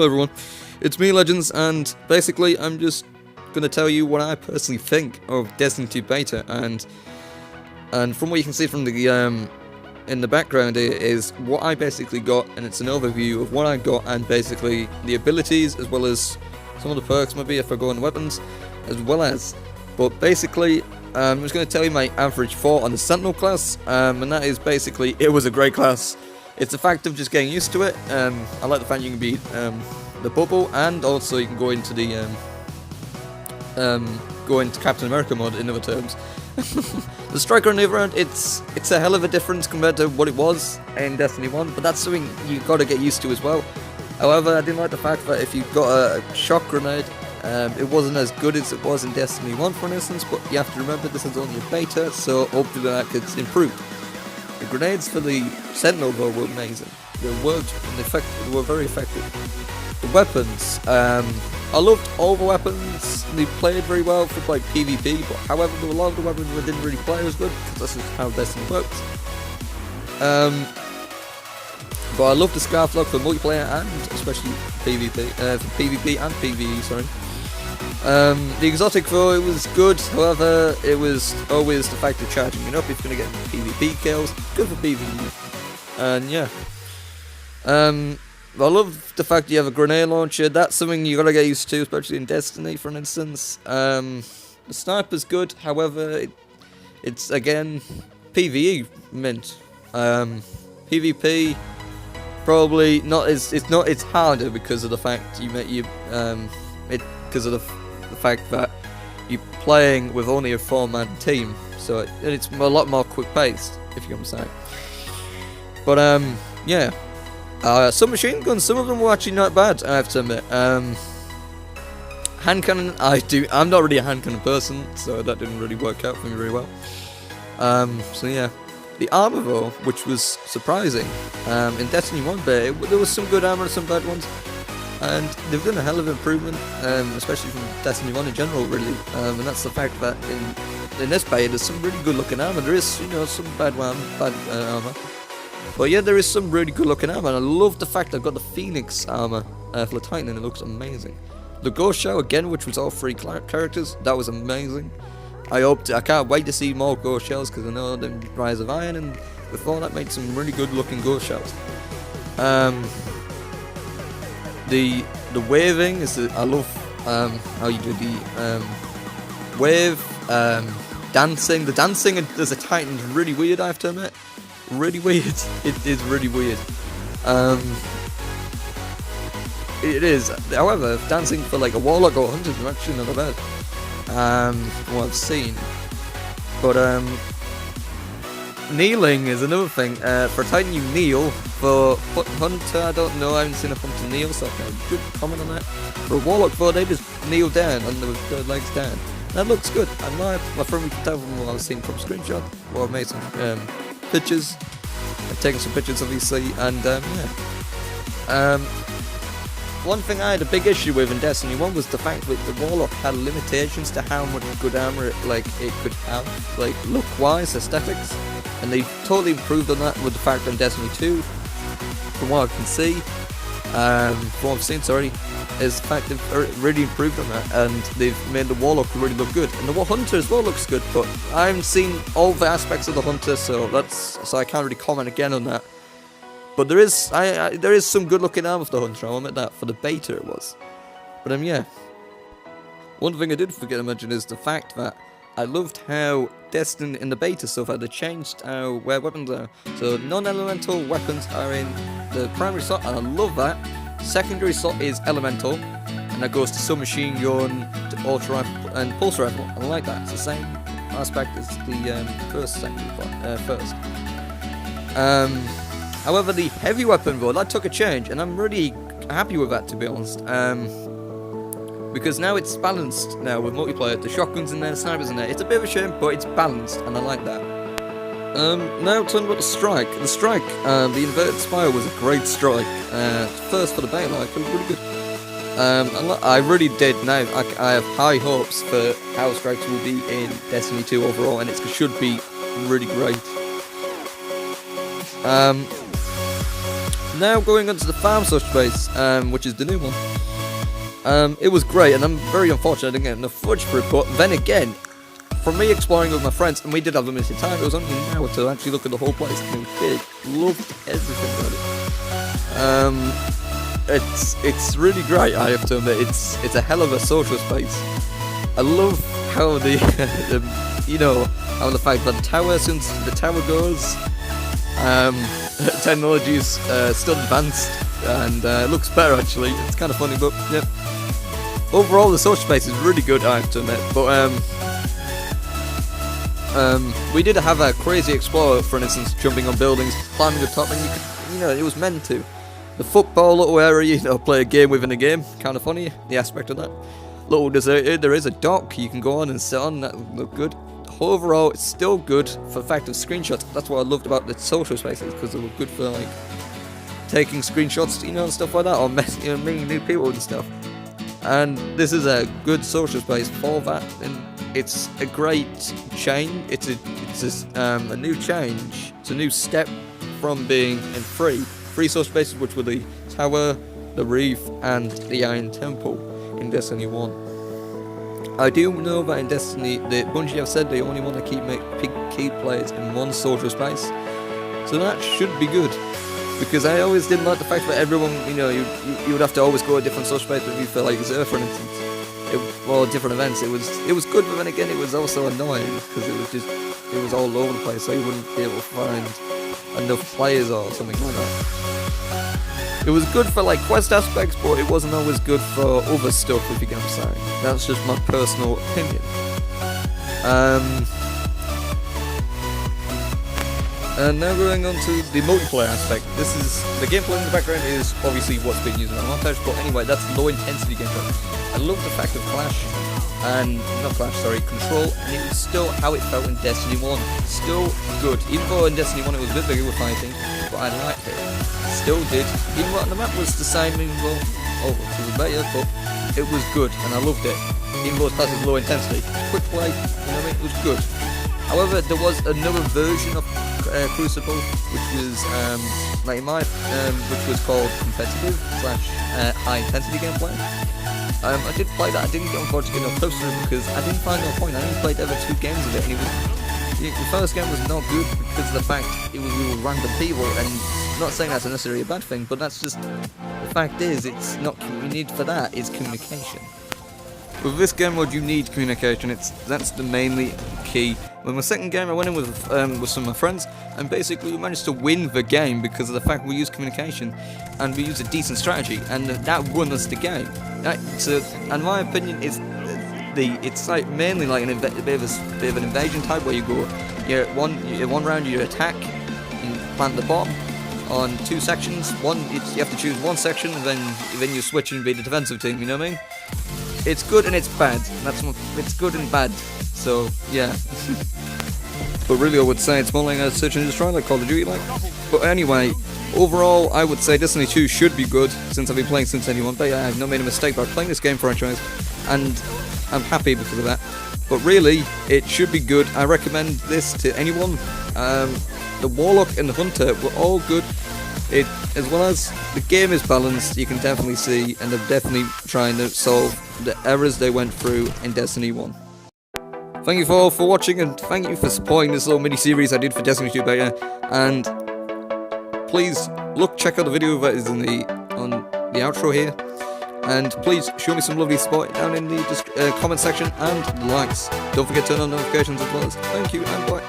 Hello everyone, it's me Legends, and basically I'm just going to tell you what I personally think of Destiny 2 Beta, and from what you can see from the in the background here is what I basically got, and it's an overview of what I got and basically the abilities as well as some of the perks maybe if I go on weapons as well as, but basically I'm just going to tell you my average thought on the Sentinel class, and that is basically it was a great class. It's the fact of just getting used to it. I like the fact you can beat the bubble, and also you can go into the Captain America mode. In other terms, the striker on the other hand, it's a hell of a difference compared to what it was in Destiny 1, but that's something you got to get used to as well. However, I didn't like the fact that if you got a shock grenade, it wasn't as good as it was in Destiny 1, for instance. But you have to remember this is only a beta, so hopefully that gets improved. The grenades for the Sentinel though were amazing. They worked and they were very effective. The weapons, I loved all the weapons. They played very well for like PvP, but however there were a lot of the weapons that didn't really play as good because that's just how Destiny works. But I loved the Scarf Lock for multiplayer and especially PvP, for PvP and PvE. Sorry. The exotic though, it was good, however it was always the fact of charging it up if you're going to get PvP kills, good for PvE, and yeah. I love the fact you have a grenade launcher. That's something you got to get used to, especially in Destiny for instance. The sniper's good, however it's again PvE mint. PvP probably not as, it's harder because of the fact because of the fact that you're playing with only a 4-man team, so it's a lot more quick-paced, if you understand. But yeah, some machine guns, some of them were actually not bad, I have to admit. Hand cannon, I'm not really a hand cannon person, so that didn't really work out for me very well. So yeah, the armor though, which was surprising, in Destiny 1 there was some good armor and some bad ones. And they've done a hell of an improvement, especially from Destiny 1 in general, really. And that's the fact that in this beta there's some really good looking armor. There is, some bad armor. But yeah, there is some really good looking armor. And I love the fact I've got the Phoenix armor for the Titan, and it looks amazing. The Ghost Show again, which was all 3 characters, that was amazing. I can't wait to see more Ghost Shells because I know the Rise of Iron, and before that made some really good looking Ghost Shells. The waving is I love how you do the wave dancing. The dancing as a Titan is really weird, I have to admit. Really weird. It is really weird. It is. However, dancing for like a Warlock or Hunter is actually not bad. From what I've seen. But kneeling is another thing. For Titan you kneel. For Hunter, I don't know, I haven't seen a Hunter kneel, so I can't good comment on that. For a Warlock though, they just kneel down and their legs down. That looks good. And my friend can tell from what I've seen from screenshot, or I've made some pictures. I've taken some pictures obviously, and yeah. One thing I had a big issue with in Destiny 1 was the fact that the Warlock had limitations to how much good armor it could have, like look-wise, aesthetics, and they totally improved on that with the fact that in Destiny 2, from what I can see, from what I've seen, sorry, is the fact they've really improved on that, and they've made the Warlock really look good, and the Hunter as well looks good, but I haven't seen all the aspects of the Hunter, so I can't really comment again on that. But there is some good looking armor for the Hunter, I'll admit that. For the beta it was. But yeah. One thing I did forget to mention is the fact that I loved how Destiny in the beta so far they changed where weapons are. So non-elemental weapons are in the primary slot, and I love that. Secondary slot is elemental, and that goes to submachine gun, to ultra rifle and pulse rifle. I like that. It's the same aspect as the first. However, the heavy weapon though, that took a change, and I'm really happy with that, to be honest. Because now it's balanced now with multiplayer. The shotguns in there, the snipers in there. It's a bit of a shame, but it's balanced, and I like that. Now talking about the strike. The strike, the inverted spire was a great strike. First for the beta, I feel really good. I really did now. I have high hopes for how strikes will be in Destiny 2 overall, and it should be really great. Now going on to the farm social base, which is the new one. It was great, and I'm very unfortunate I didn't get enough footage for it, but then again, for me exploring with my friends, and we did have limited time, it was only an hour to actually look at the whole place, and it was big. Loved everything about it. It's really great, I have to admit. It's a hell of a social space. I love how how the fact that the tower, since the tower goes, technology is still advanced, and looks better actually. It's kind of funny, but yeah. Overall, the social space is really good, I have to admit. But we did have a crazy explorer, for instance, jumping on buildings, climbing the top, and you could, it was meant to. The football little area, play a game within a game, kind of funny, the aspect of that. Little deserted, there is a dock you can go on and sit on, that would look good. Overall, it's still good for the fact of screenshots. That's what I loved about the social spaces, because they were good for like taking screenshots, and stuff like that, or meeting new people and stuff. And this is a good social space for that, and it's a great change. It's a new change. It's a new step from being in three social spaces, which were the Tower, the Reef, and the Iron Temple in Destiny 1. I do know that in Destiny, the Bungie have said they only want to keep players in one social space, so that should be good. Because I always didn't like the fact that everyone, you would have to always go a different social space if you feel like Xur, for instance, or different events. It was good, but then again, it was also annoying because it was all over the place, so you wouldn't be able to find enough players or something like that. It was good for like quest aspects, but it wasn't always good for other stuff, if you get what I'm saying. That's just my personal opinion. And now going on to the multiplayer aspect. This is the gameplay in the background is obviously what's being used in the montage, but anyway, that's low intensity gameplay. I love the fact of Control, and it was still how it felt in Destiny 1. Still good, even though in Destiny 1 it was a bit bigger with fighting, but I liked it. Still did, even though the map was the same, it was better, but it was good, and I loved it. Even though it's classed as low intensity, quick play, it was good. However, there was another version of Crucible, which was which was called competitive / high intensity gameplay. I did play that. I didn't get unfortunately get no closer to it because I didn't find no point. I only played ever 2 games of it, and the first game was not good because of the fact we were random people. And I'm not saying that's necessarily a bad thing, but that's just the fact is it's not. You need for that is communication. With this game mode, you need communication. That's the mainly key. With my second game, I went in with some of my friends, and basically we managed to win the game because of the fact we used communication and we used a decent strategy, and that won us the game. In my opinion, it's like mainly like a bit of an invasion type where you go, one round you attack and plant the bomb on 2 sections. You have to choose one section, and then you switch and be the defensive team. You know what I mean? It's good and it's bad. It's good and bad. So yeah. But really, I would say it's more like a search and destroy, like Call of Duty, like. But anyway, overall, I would say Destiny 2 should be good since I've been playing since Destiny 1. But yeah, I've not made a mistake by playing this game franchise, and I'm happy because of that. But really, it should be good. I recommend this to anyone. The Warlock and the Hunter were all good. As well as the game is balanced, you can definitely see, and they're definitely trying to solve the errors they went through in Destiny 1. Thank you all for watching, and thank you for supporting this little mini-series I did for Destiny 2 Beta, and please check out the video that is on the outro here, and please show me some lovely support down in the comment section, and likes. Don't forget to turn on notifications as well. Thank you, and bye.